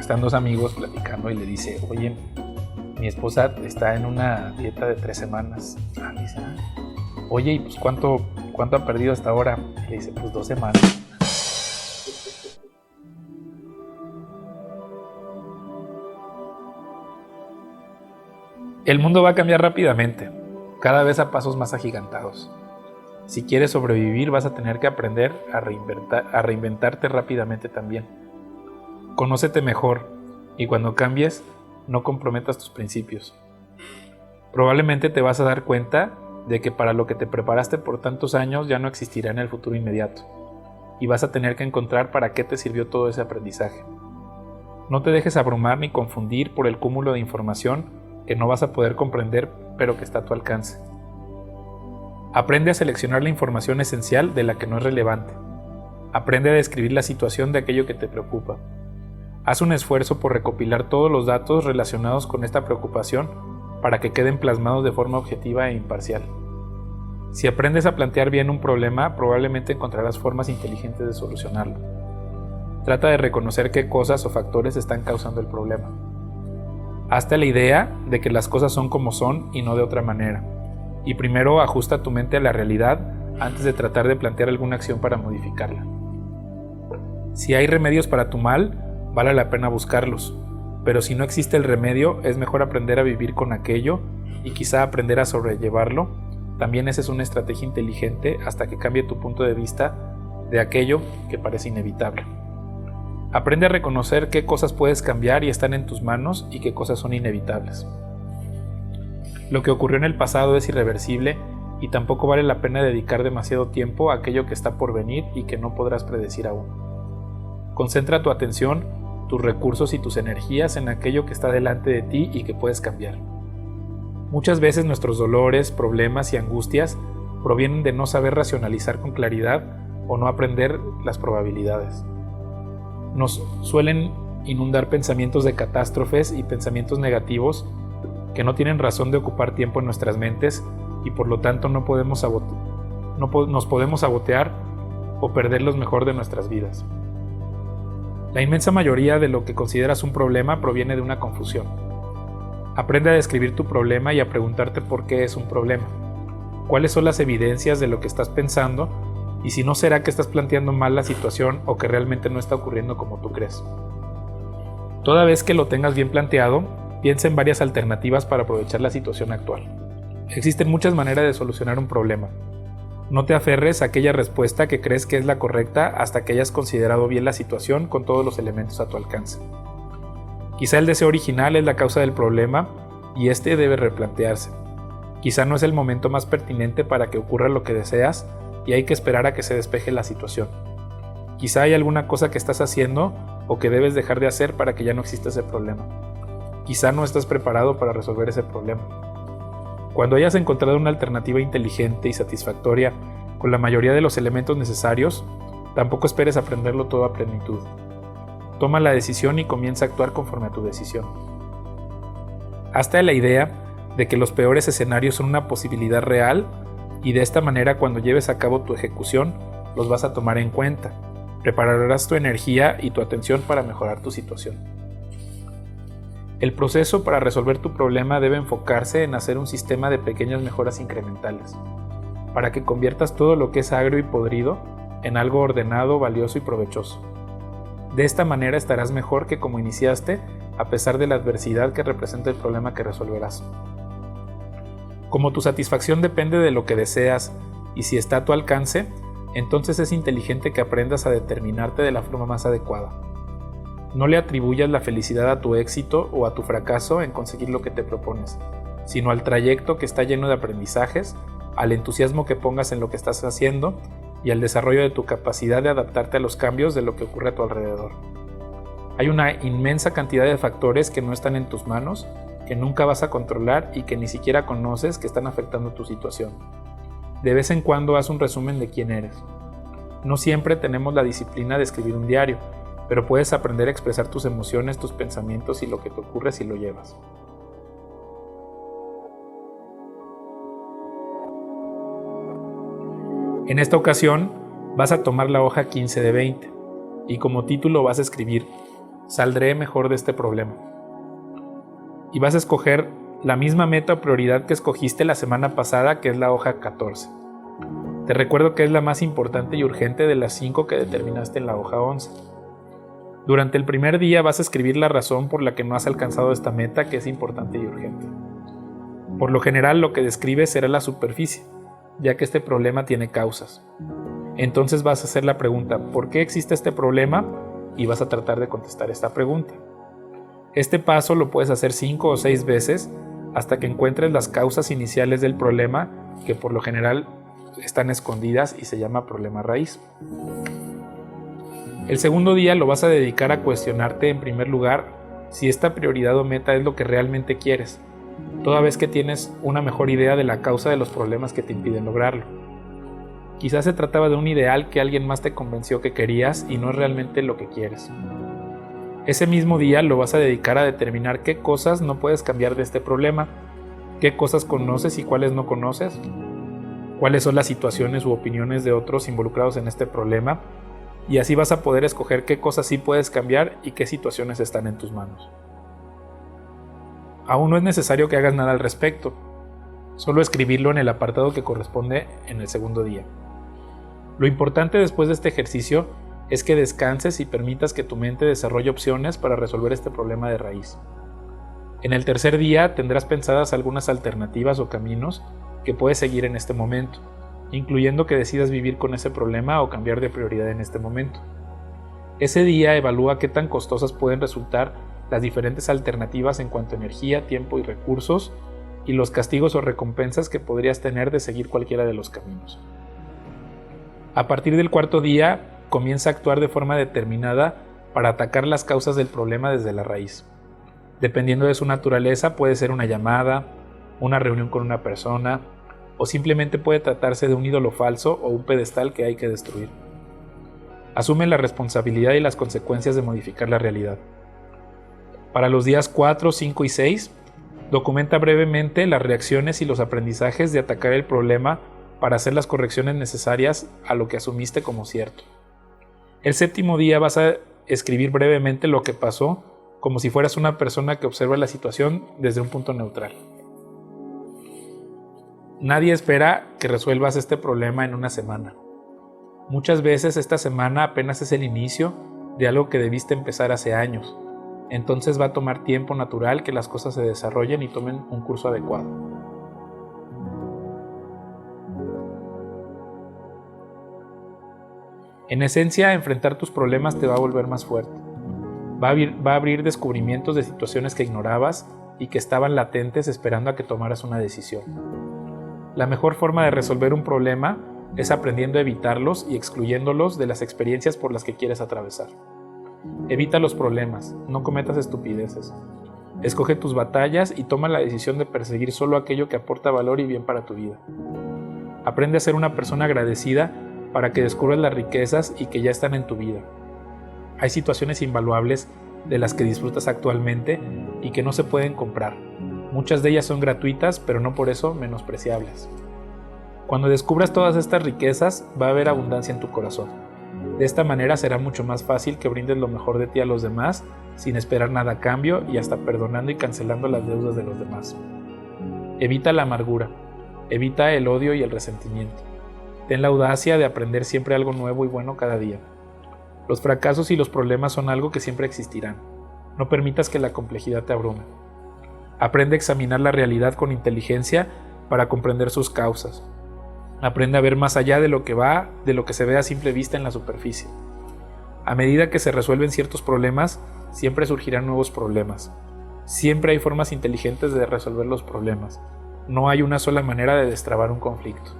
están dos amigos platicando y le dice, oye, mi esposa está en una dieta de 3 semanas. Dice, oye, ¿y pues cuánto ha perdido hasta ahora? Y le dice, pues 2 semanas. El mundo va a cambiar rápidamente, cada vez a pasos más agigantados. Si quieres sobrevivir, vas a tener que aprender a reinventarte rápidamente también. Conócete mejor y cuando cambies, no comprometas tus principios. Probablemente te vas a dar cuenta de que para lo que te preparaste por tantos años ya no existirá en el futuro inmediato y vas a tener que encontrar para qué te sirvió todo ese aprendizaje. No te dejes abrumar ni confundir por el cúmulo de información que no vas a poder comprender, pero que está a tu alcance. Aprende a seleccionar la información esencial de la que no es relevante. Aprende a describir la situación de aquello que te preocupa. Haz un esfuerzo por recopilar todos los datos relacionados con esta preocupación para que queden plasmados de forma objetiva e imparcial. Si aprendes a plantear bien un problema, probablemente encontrarás formas inteligentes de solucionarlo. Trata de reconocer qué cosas o factores están causando el problema. Hazte la idea de que las cosas son como son y no de otra manera. Y primero ajusta tu mente a la realidad antes de tratar de plantear alguna acción para modificarla. Si hay remedios para tu mal, vale la pena buscarlos. Pero si no existe el remedio, es mejor aprender a vivir con aquello y quizá aprender a sobrellevarlo. También esa es una estrategia inteligente hasta que cambie tu punto de vista de aquello que parece inevitable. Aprende a reconocer qué cosas puedes cambiar y están en tus manos y qué cosas son inevitables. Lo que ocurrió en el pasado es irreversible y tampoco vale la pena dedicar demasiado tiempo a aquello que está por venir y que no podrás predecir aún. Concentra tu atención, tus recursos y tus energías en aquello que está delante de ti y que puedes cambiar. Muchas veces nuestros dolores, problemas y angustias provienen de no saber racionalizar con claridad o no aprender las probabilidades. Nos suelen inundar pensamientos de catástrofes y pensamientos negativos que no tienen razón de ocupar tiempo en nuestras mentes y por lo tanto nos podemos sabotear o perder lo mejor de nuestras vidas. La inmensa mayoría de lo que consideras un problema proviene de una confusión. Aprende a describir tu problema y a preguntarte por qué es un problema. ¿Cuáles son las evidencias de lo que estás pensando? Y si no, será que estás planteando mal la situación o que realmente no está ocurriendo como tú crees. Toda vez que lo tengas bien planteado, piensa en varias alternativas para aprovechar la situación actual. Existen muchas maneras de solucionar un problema. No te aferres a aquella respuesta que crees que es la correcta hasta que hayas considerado bien la situación con todos los elementos a tu alcance. Quizá el deseo original es la causa del problema y este debe replantearse. Quizá no es el momento más pertinente para que ocurra lo que deseas y hay que esperar a que se despeje la situación. Quizá hay alguna cosa que estás haciendo o que debes dejar de hacer para que ya no exista ese problema. Quizá no estás preparado para resolver ese problema. Cuando hayas encontrado una alternativa inteligente y satisfactoria con la mayoría de los elementos necesarios, tampoco esperes aprenderlo todo a plenitud. Toma la decisión y comienza a actuar conforme a tu decisión. Hazte la idea de que los peores escenarios son una posibilidad real y de esta manera cuando lleves a cabo tu ejecución los vas a tomar en cuenta. Prepararás tu energía y tu atención para mejorar tu situación. El proceso para resolver tu problema debe enfocarse en hacer un sistema de pequeñas mejoras incrementales, para que conviertas todo lo que es agrio y podrido en algo ordenado, valioso y provechoso. De esta manera estarás mejor que como iniciaste, a pesar de la adversidad que representa el problema que resolverás. Como tu satisfacción depende de lo que deseas y si está a tu alcance, entonces es inteligente que aprendas a determinarte de la forma más adecuada. No le atribuyas la felicidad a tu éxito o a tu fracaso en conseguir lo que te propones, sino al trayecto que está lleno de aprendizajes, al entusiasmo que pongas en lo que estás haciendo y al desarrollo de tu capacidad de adaptarte a los cambios de lo que ocurre a tu alrededor. Hay una inmensa cantidad de factores que no están en tus manos, que nunca vas a controlar y que ni siquiera conoces que están afectando tu situación. De vez en cuando haz un resumen de quién eres. No siempre tenemos la disciplina de escribir un diario, pero puedes aprender a expresar tus emociones, tus pensamientos y lo que te ocurre si lo llevas. En esta ocasión vas a tomar la hoja 15 de 20 y como título vas a escribir Saldré mejor de este problema. Y vas a escoger la misma meta o prioridad que escogiste la semana pasada, que es la hoja 14. Te recuerdo que es la más importante y urgente de las 5 que determinaste en la hoja 11. Durante el primer día vas a escribir la razón por la que no has alcanzado esta meta, que es importante y urgente. Por lo general, lo que describes será la superficie, ya que este problema tiene causas. Entonces vas a hacer la pregunta, ¿por qué existe este problema? Y vas a tratar de contestar esta pregunta. Este paso lo puedes hacer 5 o 6 veces hasta que encuentres las causas iniciales del problema, que por lo general están escondidas y se llama problema raíz. El segundo día lo vas a dedicar a cuestionarte en primer lugar si esta prioridad o meta es lo que realmente quieres, toda vez que tienes una mejor idea de la causa de los problemas que te impiden lograrlo. Quizás se trataba de un ideal que alguien más te convenció que querías y no es realmente lo que quieres. Ese mismo día lo vas a dedicar a determinar qué cosas no puedes cambiar de este problema, qué cosas conoces y cuáles no conoces, cuáles son las situaciones u opiniones de otros involucrados en este problema, y así vas a poder escoger qué cosas sí puedes cambiar y qué situaciones están en tus manos. Aún no es necesario que hagas nada al respecto, solo escribirlo en el apartado que corresponde en el segundo día. Lo importante después de este ejercicio es que descanses y permitas que tu mente desarrolle opciones para resolver este problema de raíz. En el tercer día tendrás pensadas algunas alternativas o caminos que puedes seguir en este momento, incluyendo que decidas vivir con ese problema o cambiar de prioridad en este momento. Ese día evalúa qué tan costosas pueden resultar las diferentes alternativas en cuanto a energía, tiempo y recursos, y los castigos o recompensas que podrías tener de seguir cualquiera de los caminos. A partir del cuarto día, comienza a actuar de forma determinada para atacar las causas del problema desde la raíz. Dependiendo de su naturaleza, puede ser una llamada, una reunión con una persona, o simplemente puede tratarse de un ídolo falso o un pedestal que hay que destruir. Asume la responsabilidad y las consecuencias de modificar la realidad. Para los días 4, 5 y 6, documenta brevemente las reacciones y los aprendizajes de atacar el problema para hacer las correcciones necesarias a lo que asumiste como cierto. El séptimo día vas a escribir brevemente lo que pasó, como si fueras una persona que observa la situación desde un punto neutral. Nadie espera que resuelvas este problema en una semana. Muchas veces esta semana apenas es el inicio de algo que debiste empezar hace años. Entonces va a tomar tiempo natural que las cosas se desarrollen y tomen un curso adecuado. En esencia, enfrentar tus problemas te va a volver más fuerte. Va a abrir descubrimientos de situaciones que ignorabas y que estaban latentes esperando a que tomaras una decisión. La mejor forma de resolver un problema es aprendiendo a evitarlos y excluyéndolos de las experiencias por las que quieres atravesar. Evita los problemas, no cometas estupideces. Escoge tus batallas y toma la decisión de perseguir solo aquello que aporta valor y bien para tu vida. Aprende a ser una persona agradecida para que descubras las riquezas y que ya están en tu vida. Hay situaciones invaluables de las que disfrutas actualmente y que no se pueden comprar. Muchas de ellas son gratuitas, pero no por eso menospreciables. Cuando descubras todas estas riquezas, va a haber abundancia en tu corazón. De esta manera será mucho más fácil que brindes lo mejor de ti a los demás, sin esperar nada a cambio y hasta perdonando y cancelando las deudas de los demás. Evita la amargura, evita el odio y el resentimiento. Ten la audacia de aprender siempre algo nuevo y bueno cada día. Los fracasos y los problemas son algo que siempre existirán. No permitas que la complejidad te abrume. Aprende a examinar la realidad con inteligencia para comprender sus causas. Aprende a ver más allá de lo que se ve a simple vista en la superficie. A medida que se resuelven ciertos problemas, siempre surgirán nuevos problemas. Siempre hay formas inteligentes de resolver los problemas. No hay una sola manera de destrabar un conflicto.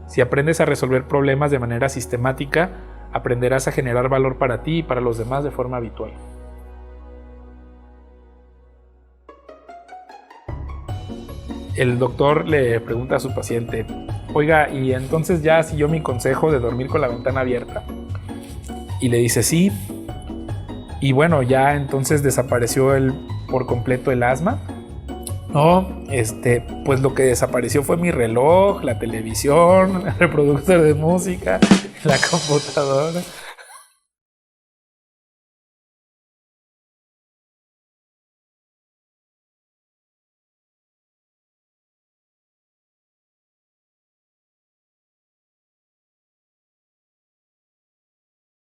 Si aprendes a resolver problemas de manera sistemática, aprenderás a generar valor para ti y para los demás de forma habitual. El doctor le pregunta a su paciente: oiga, ¿y entonces ya siguió mi consejo de dormir con la ventana abierta? Y le dice sí. Y bueno, ya entonces desapareció por completo el asma. No, pues lo que desapareció fue mi reloj, la televisión, el reproductor de música, la computadora.